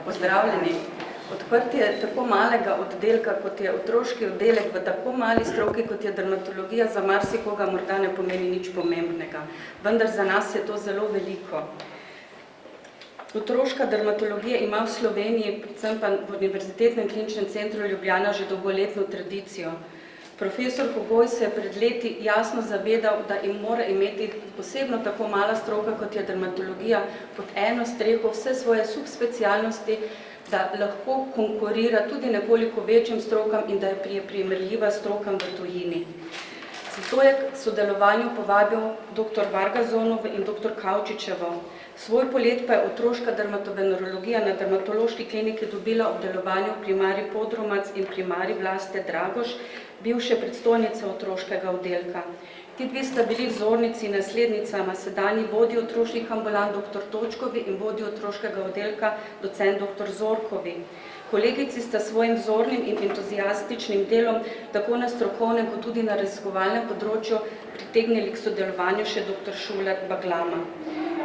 Pozdravljeni. Odprtje tako malega oddelka, kot je otroški oddelek v tako mali stroki, kot je dermatologija, za marsikoga morda ne pomeni nič pomembnega. Vendar za nas je to zelo veliko. Otroška dermatologija ima v Sloveniji, predvsem pa v Univerzitetnem kliničnem centru Ljubljana, že dolgoletno tradicijo. Profesor Kogoj se je pred leti jasno zavedal, da mora imeti posebno tako mala stroka, kot je dermatologija, pod eno streho vse svoje subspecialnosti, da lahko konkurira tudi nekoliko večjim strokam in da je primerljiva strokam v tujini. Zato je k sodelovanju povabil dr. Vargazonovo in dr. Kavčičevo. Svoj polet pa je otroška dermatovenerologija na dermatološki kliniki dobila ob delovanju primarij Podromac in primarij Vlaste Dragoš, bivše predstojnice otroškega oddelka. Ti dve sta bili vzornici in naslednicama, sedanji vodji otroških ambulant dr. Točkovi in vodji otroškega oddelka docent dr. Zorkovi. Kolegici sta svojim vzornim in entuziastičnim delom tako na strokovnem kot tudi na raziskovalnem področju pritegnili k sodelovanju še dr. Šuler Baglama.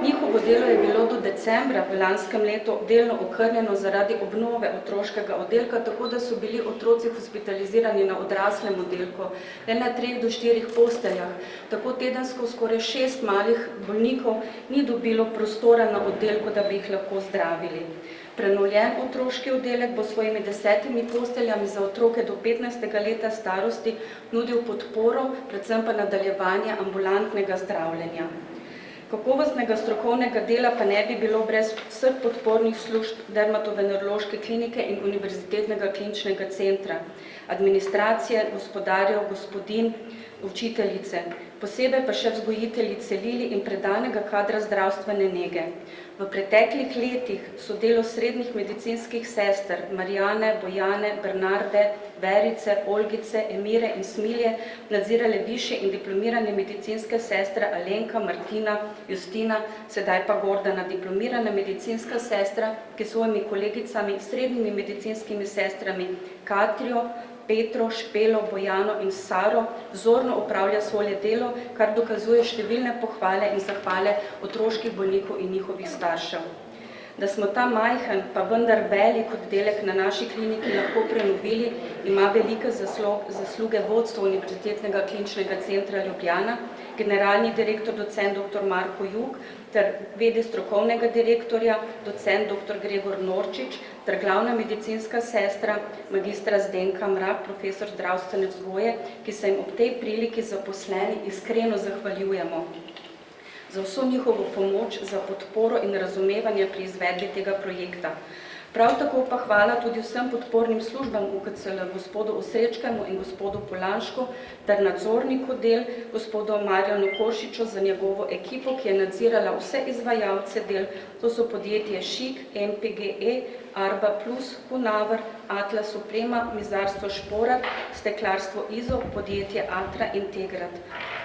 Njihovo delo je bilo do decembra v lanskem letu delno okrnjeno zaradi obnove otroškega oddelka, tako da so bili otroci hospitalizirani na odraslem oddelku, le na 3 do 4 posteljah. Tako tedensko skoraj 6 malih bolnikov ni dobilo prostora na oddelku, da bi jih lahko zdravili. Prenovljen otroški oddelek bo svojimi 10 posteljami za otroke do 15. leta starosti nudil podporo, predvsem pa nadaljevanje ambulantnega zdravljenja. Kakovostnega strokovnega dela pa ne bi bilo brez vseh podpornih služb dermatovenerološke klinike in Univerzitetnega kliničnega centra, administracije, gospodarjev, gospodinj, učiteljice, posebej pa še vzgojiteljice Lili in predanega kadra zdravstvene nege. V preteklih letih so delo srednjih medicinskih sester Marijane, Bojane, Bernarde, Verice, Olgice, Emire in Smilje nadzirale višje in diplomirane medicinske sestre Alenka, Martina, Justina, sedaj pa Gordana, diplomirana medicinska sestra, ki svojimi kolegicami, srednjimi medicinskimi sestrami Katrijo, Petro, Špelo, Bojano in Saro vzorno opravlja svoje delo, kar dokazuje številne pohvale in zahvale otroških bolnikov in njihovih staršev. Da smo ta majhen, pa vendar velik oddelek na naši kliniki lahko prenovili, ima velike zasluge vodstvo Univerzitetnega kliničnega centra Ljubljana, generalni direktor docent dr. Marko Jug, ter vede strokovnega direktorja, docent dr. Gregor Norčič, ter glavna medicinska sestra, magistra Zdenka Mrak, profesor zdravstvene vzgoje, ki se jim ob tej priliki zaposleni iskreno zahvaljujemo za vso njihovo pomoč, za podporo in razumevanje pri izvedbi tega projekta. Prav tako pa hvala tudi vsem podpornim službam UKCL, gospodu Osrečkemu in gospodu Polanšku, ter nadzorniku del, gospodu Marjanu Koršiču za njegovo ekipo, ki je nadzirala vse izvajalce del, to so podjetje Šik, MPGE, Arba Plus, Kunavr, Atlas Oprema, Mizarstvo Šporat, Steklarstvo Izo, podjetje Atra Integrat.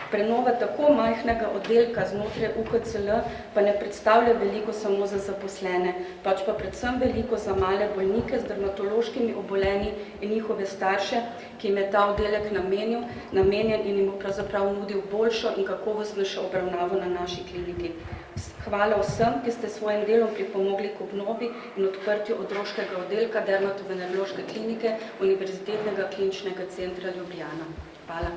Prenova tako majhnega oddelka znotraj UKCL pa ne predstavlja veliko samo za zaposlene, pač pa predvsem veliko za male bolnike z dermatološkimi obolenji in njihove starše, ki jim je ta oddelek namenjen in jim pravzaprav nudil boljšo in kakovostnejšo obravnavo na naši kliniki. Hvala vsem, ki ste svojim delom pripomogli k obnovi in odprtju otroškega oddelka dermatovenerološke klinike Univerzitetnega kliničnega centra Ljubljana. Hvala.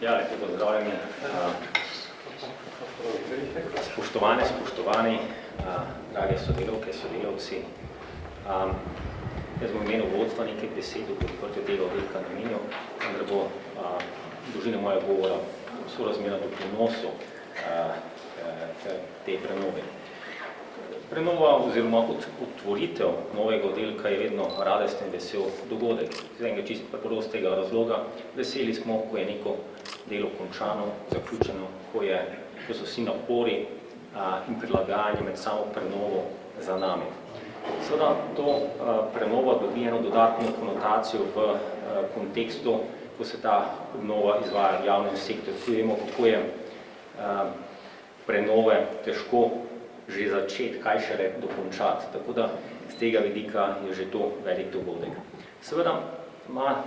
Ja, lepo pozdravljeni. Spoštovani, drage sodelavke, sodelavci. Jaz bom imel vodstva nekaj besed v odprtju tega oddelka namenil, vendar bo dolžina moja govora sorazmerna doprinosu te prenove. Prenova oziroma otvoritev novega oddelka je vedno radosten, vesel dogodek. Z enega čisto preprostega razloga, veseli smo, ko je neko delo končano, zaključeno, ko so vsi napori in prilagajanje med samo prenovo za nami. Seveda to prenova dobi eno dodatno konotacijo v kontekstu, ko se ta obnova izvaja v javnem sektorju. Vsi vemo, kako je prenove težko že začeti, kaj šele dokončati. Tako da z tega vidika je že to velik dogodek. Seveda ima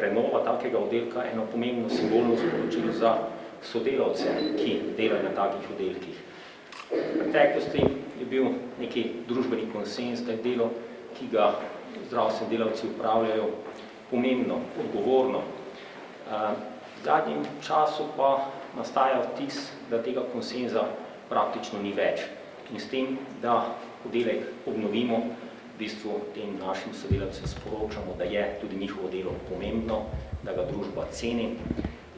prenova takega oddelka eno pomembno simbolno sporočilo za sodelavce, ki delajo na takih oddelkih. V preteklosti je bil neki družbeni konsens, da je delo, ki ga zdravstveni delavci upravljajo, pomembno, odgovorno. V zadnjem času pa nastaja vtis, da tega konsenza praktično ni več. In s tem, da oddelek obnovimo, v bistvu tem našim sodelavcem sporočamo, da je tudi njihovo delo pomembno, da ga družba ceni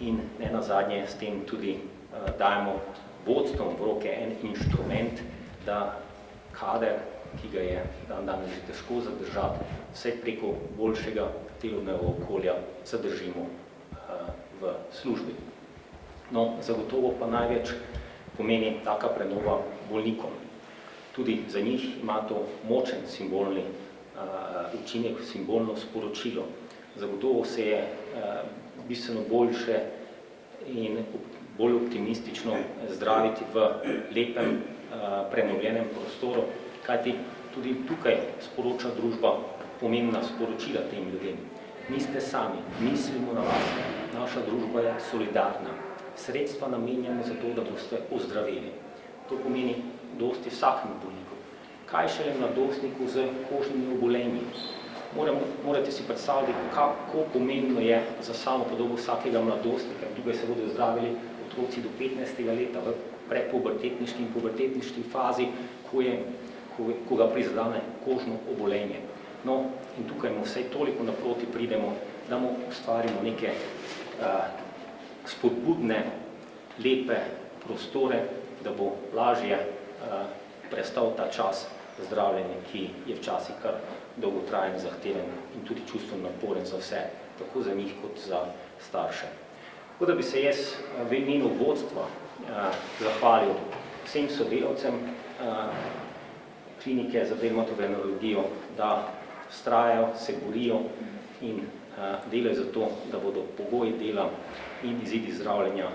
in ne nazadnje s tem tudi dajemo vodstvom v roke en inštrument, da kader, ki ga je danes že težko zadržati, vse preko boljšega delovnega okolja zadržimo v službi. No, zagotovo pa največ pomeni taka prenova bolnikom. Tudi za njih ima to močen simbolni učinek, simbolno sporočilo. Zagotovo se je bistveno boljše in bolj optimistično zdraviti v lepem, prenovljenem prostoru, kajti tudi tukaj sporoča družba pomembna sporočila tem ljudem. Niste sami, mislimo na vas, naša družba je solidarna. Sredstva namenjamo za to, da boste ozdravili. To pomeni dosti vsakemu bolniku. Kaj šele mladostniku z kožnimi obolenji? Morate si predstavljati, kako pomembno je za samo podobo vsakega mladostnika. Tukaj se bodo zdravili otroci do 15. leta v prepubertetniški in pubertetniški fazi, ko ga prizadane kožno obolenje. No, in tukaj mu vsaj toliko naproti pridemo, da mu ustvarimo neke spodbudne, lepe prostore, da bo lažje prestal ta čas zdravljenja, ki je včasih kar dolgotrajen, zahteven in tudi čustveno naporen za vse, tako za njih kot za starše. Tako da bi se jaz v imenu vodstva zahvalil vsem sodelavcem klinike za dermatovenerologijo, da vztrajajo, se borijo in delajo za to, da bodo pogoji dela in izidi zdravljenja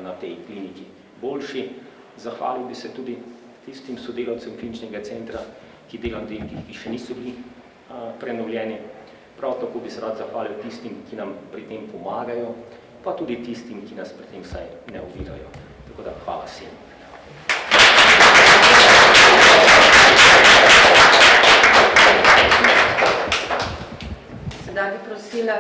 na tej kliniki boljši. Zahvalil bi se tudi tistim sodelavcem kliničnega centra, ki delajo na oddelkih, ki še niso bili prenovljeni. Prav tako bi se rad zahvalil tistim, ki nam pri tem pomagajo, pa tudi tistim, ki nas pri tem vsaj ne ovirajo. Tako da hvala vsem. Sedaj bi prosila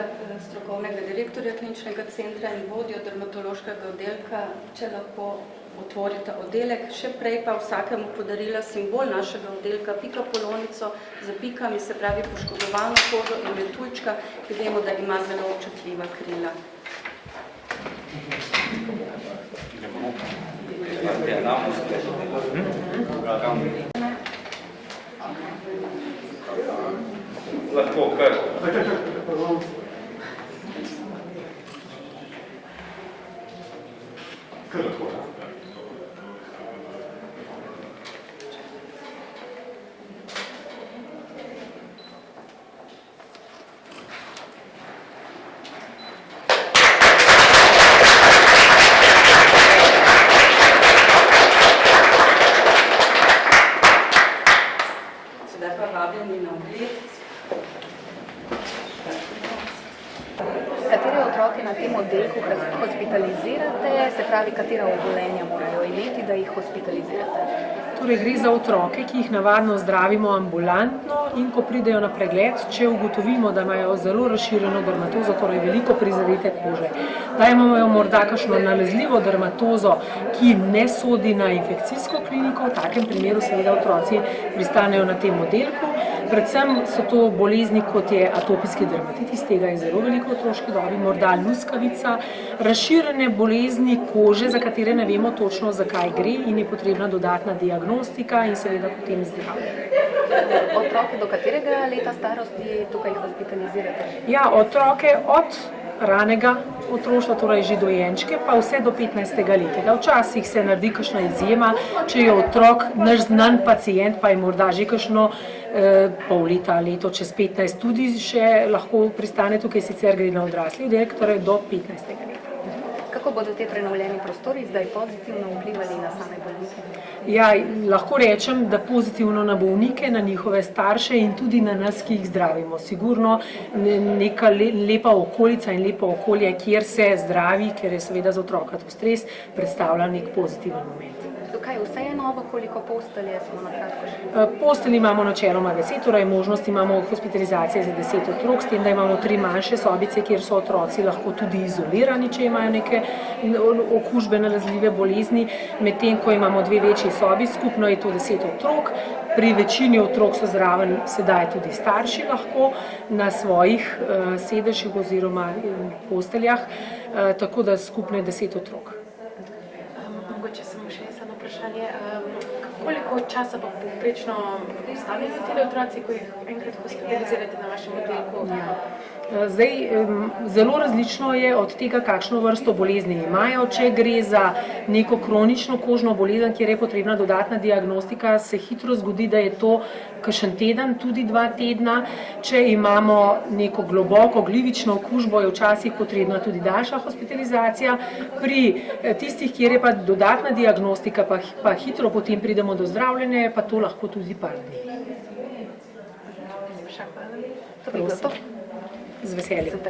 strokovnega direktorja kliničnega centra in vodjo dermatološkega oddelka, če lahko otvorite oddelek. Še prej pa vsakemu podarila simbol našega oddelka, pikapolonico z pikami, se pravi poškodovano kožo in metuljčka, ki vemo, da ima zelo občutljiva krila. Lahko kar. Kar lahko. Sedaj pa vabljeni na ogled. Katere otroke na tem oddelku hospitalizirate, se pravi, katera obolenja morajo imeti, da jih hospitalizirate? Torej, gre za otroke, ki jih navadno zdravimo ambulantno in ko pridejo na pregled, če ugotovimo, da imajo zelo razširjeno dermatozo, torej veliko prizadete kože, da imajo morda kakšno nalezljivo dermatozo, ki ne sodi na infekcijsko kliniko, v takem primeru seveda otroci pristanejo na tem oddelku. Predvsem so to bolezni, kot je atopijski dermatitis, tega je zelo veliko v otroški dobi, morda luskavica, razširjene bolezni kože, za katere ne vemo točno, zakaj gre in je potrebna dodatna diagnostika in seveda potem zdravljenje. Otroke do katerega leta starosti tukaj hospitalizirate? Ja, otroke od ranega otroštva, torej že dojenčke, pa vse do 15. leta. Včasih se naredi kakšna izjema, če je otrok naš znan pacient, pa je morda že kakšno pol leta, leto, čez 15 tudi še lahko pristane tukaj, sicer gre na odrasli oddelek, torej do 15. leta. Kako bodo te prenovljeni prostori zdaj pozitivno vplivali na same bolnike? Ja, lahko rečem, da pozitivno na bolnike, na njihove starše in tudi na nas, ki jih zdravimo. Sigurno neka lepa okolica in lepo okolje, kjer se zdravi, ker je seveda za otroka to stres, predstavlja nek pozitiven moment. Tukaj vse je novo, koliko postelje smo na kratko še? Postelj imamo načeloma 10, torej možnost imamo hospitalizacije za 10 otrok, s tem, da imamo 3 manjše sobice, kjer so otroci lahko tudi izolirani, če imajo neke okužbe nalezljive bolezni, medtem ko imamo 2 večji sobi, skupno je to 10 otrok. Pri večini otrok so zraven sedaj tudi starši lahko na svojih sedežih oziroma posteljah, tako da skupno je 10 otrok. Mogoče samo še eno vprašanje. Koliko časa pa povprečno ostanejo ti otroci, ko jih enkrat hospitalizirate na vašem oddelku? Zdaj, zelo različno je od tega, kakšno vrsto bolezni imajo. Če gre za neko kronično kožno bolezen, kjer je potrebna dodatna diagnostika, se hitro zgodi, da je to kakšen teden, tudi 2 tedna. Če imamo neko globoko glivično okužbo, je včasih potrebna tudi daljša hospitalizacija. Pri tistih, kjer je pa dodatna diagnostika, pa hitro potem pridemo do zdravljenja, pa to lahko tudi par dni. To bi bilo to. Z veseljem.